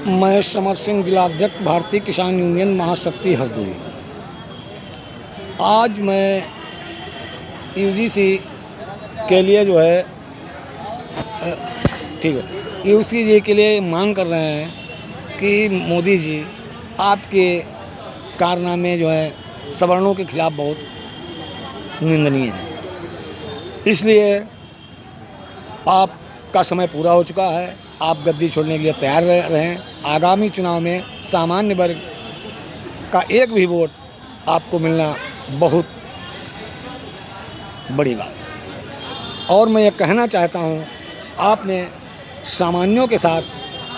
मैं समर सिंह, जिलाध्यक्ष भारतीय किसान यूनियन महाशक्ति हरदोई। आज मैं यूजीसी के लिए जो है ठीक है यूजीसी के लिए मांग कर रहे हैं कि मोदी जी आपके कारनामे जो है सवर्णों के खिलाफ बहुत निंदनीय है। इसलिए आपका समय पूरा हो चुका है, आप गद्दी छोड़ने के लिए तैयार रहें। आगामी चुनाव में सामान्य वर्ग का एक भी वोट आपको मिलना बहुत बड़ी बात है। और मैं ये कहना चाहता हूँ, आपने सामान्यों के साथ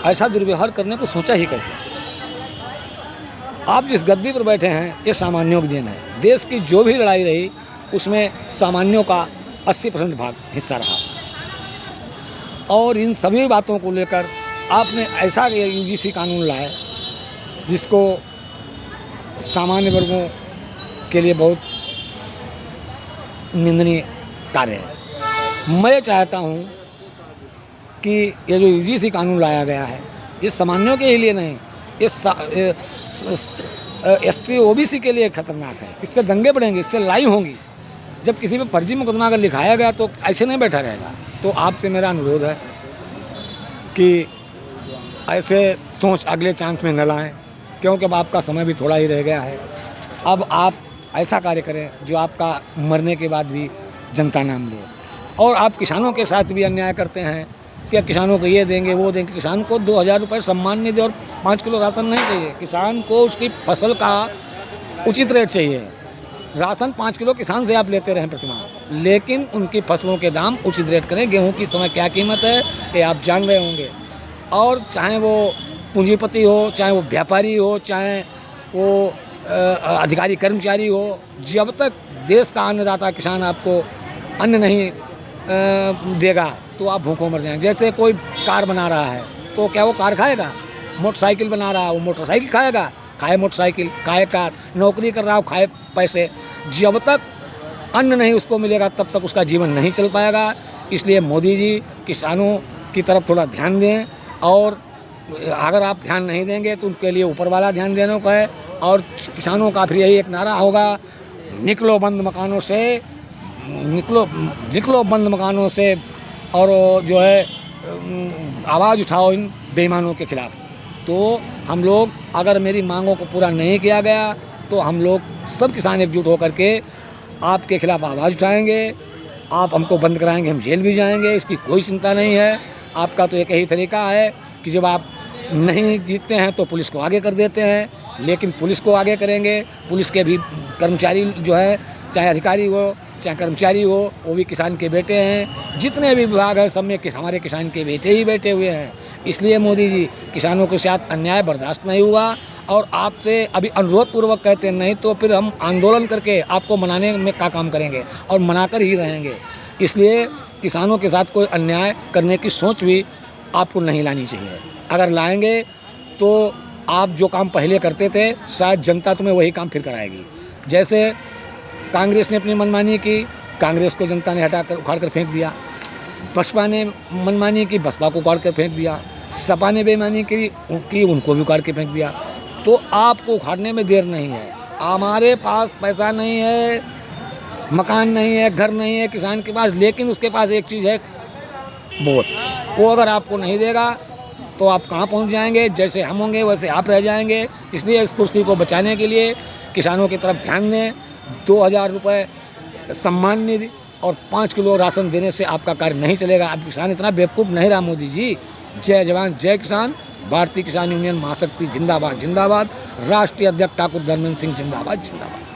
ऐसा दुर्व्यवहार करने को सोचा ही कैसे? आप जिस गद्दी पर बैठे हैं ये सामान्यों की देन है। देश की जो भी लड़ाई रही उसमें सामान्यों का 80% भाग हिस्सा रहा। और इन सभी बातों को लेकर आपने ऐसा यूजीसी कानून लाया जिसको सामान्य वर्गों के लिए बहुत निंदनीय कार्य है। मैं चाहता हूं कि ये जो यूजीसी कानून लाया गया है ये सामान्यों के ही लिए नहीं, ये एसटी ओबीसी के लिए खतरनाक है। इससे दंगे बढ़ेंगे, इससे लड़ाई होंगी। जब किसी पे फर्जी मुकदमा अगर लिखाया गया तो ऐसे नहीं बैठा रहेगा। तो आपसे मेरा अनुरोध है कि ऐसे सोच अगले चांस में न लाएं, क्योंकि अब आपका समय भी थोड़ा ही रह गया है। अब आप ऐसा कार्य करें जो आपका मरने के बाद भी जनता नाम ले। और आप किसानों के साथ भी अन्याय करते हैं कि किसानों को ये देंगे वो देंगे। किसान को 2000 रुपये सम्मान निधि और 5 किलो राशन नहीं चाहिए। किसान को उसकी फसल का उचित रेट चाहिए। राशन 5 किलो किसान से आप लेते रहें प्रतिमाह, लेकिन उनकी फसलों के दाम उचित रेट करें। गेहूं की समय क्या कीमत है ये आप जान रहे होंगे। और चाहे वो पूंजीपति हो, चाहे वो व्यापारी हो, चाहे वो अधिकारी कर्मचारी हो, जब तक देश का अन्नदाता किसान आपको अन्न नहीं देगा तो आप भूखों मर जाएंगे। जैसे कोई कार बना रहा है तो क्या वो कार खाएगा? मोटरसाइकिल बना रहा है वो मोटरसाइकिल खाएगा? खाए मोटरसाइकिल, खाए कार। नौकरी कर रहा हो, खाए पैसे। जब तक अन्न नहीं उसको मिलेगा तब तक उसका जीवन नहीं चल पाएगा। इसलिए मोदी जी किसानों की तरफ थोड़ा ध्यान दें। और अगर आप ध्यान नहीं देंगे तो उनके लिए ऊपर वाला ध्यान देने को है। और किसानों का फिर यही एक नारा होगा, निकलो बंद मकानों से, निकलो बंद मकानों से, और जो है आवाज़ उठाओ इन बेईमानों के खिलाफ। तो हम लोग, अगर मेरी मांगों को पूरा नहीं किया गया तो हम लोग सब किसान एकजुट होकर के आपके खिलाफ आवाज़ उठाएंगे। आप हमको बंद कराएंगे, हम जेल भी जाएंगे, इसकी कोई चिंता नहीं है। आपका तो एक ही तरीका है कि जब आप नहीं जीतते हैं तो पुलिस को आगे कर देते हैं, लेकिन पुलिस को आगे करेंगे। पुलिस के भी कर्मचारी जो है, चाहे अधिकारी हो चाहे कर्मचारी हो, वो भी किसान के बेटे हैं। जितने भी विभाग हैं सब में हमारे किसान के बेटे ही बैठे हुए हैं। इसलिए मोदी जी किसानों के साथ अन्याय बर्दाश्त नहीं हुआ। और आपसे अभी अनुरोध पूर्वक कहते हैं, नहीं तो फिर हम आंदोलन करके आपको मनाने में क्या काम करेंगे और मनाकर ही रहेंगे। इसलिए किसानों के साथ कोई अन्याय करने की सोच भी आपको नहीं लानी चाहिए। अगर लाएंगे तो आप जो काम पहले करते थे शायद जनता तुम्हें वही काम फिर कराएगी। जैसे कांग्रेस ने अपनी मनमानी की, कांग्रेस को जनता ने हटाकर उखाड़ कर फेंक दिया। बसपा ने मनमानी की, बसपा को उखाड़ कर फेंक दिया। सपा ने बेईमानी की, उनको भी उखाड़ के फेंक दिया। तो आपको उखाड़ने में देर नहीं है। हमारे पास पैसा नहीं है, मकान नहीं है, घर नहीं है किसान के पास, लेकिन उसके पास एक चीज़ है, वोट। वो अगर आपको नहीं देगा तो आप कहाँ पहुँच जाएंगे? जैसे हम होंगे वैसे आप रह जाएंगे। इसलिए इस कुर्सी को बचाने के लिए किसानों की तरफ ध्यान दें। 2000 रुपये सम्मान निधि और 5 किलो राशन देने से आपका कार्य नहीं चलेगा। अब किसान इतना बेवकूफ़ नहीं रहा मोदी जी। जय जवान जय किसान। भारतीय किसान यूनियन महाशक्ति जिंदाबाद जिंदाबाद। राष्ट्रीय अध्यक्ष ठाकुर धर्मेंद्र सिंह जिंदाबाद जिंदाबाद।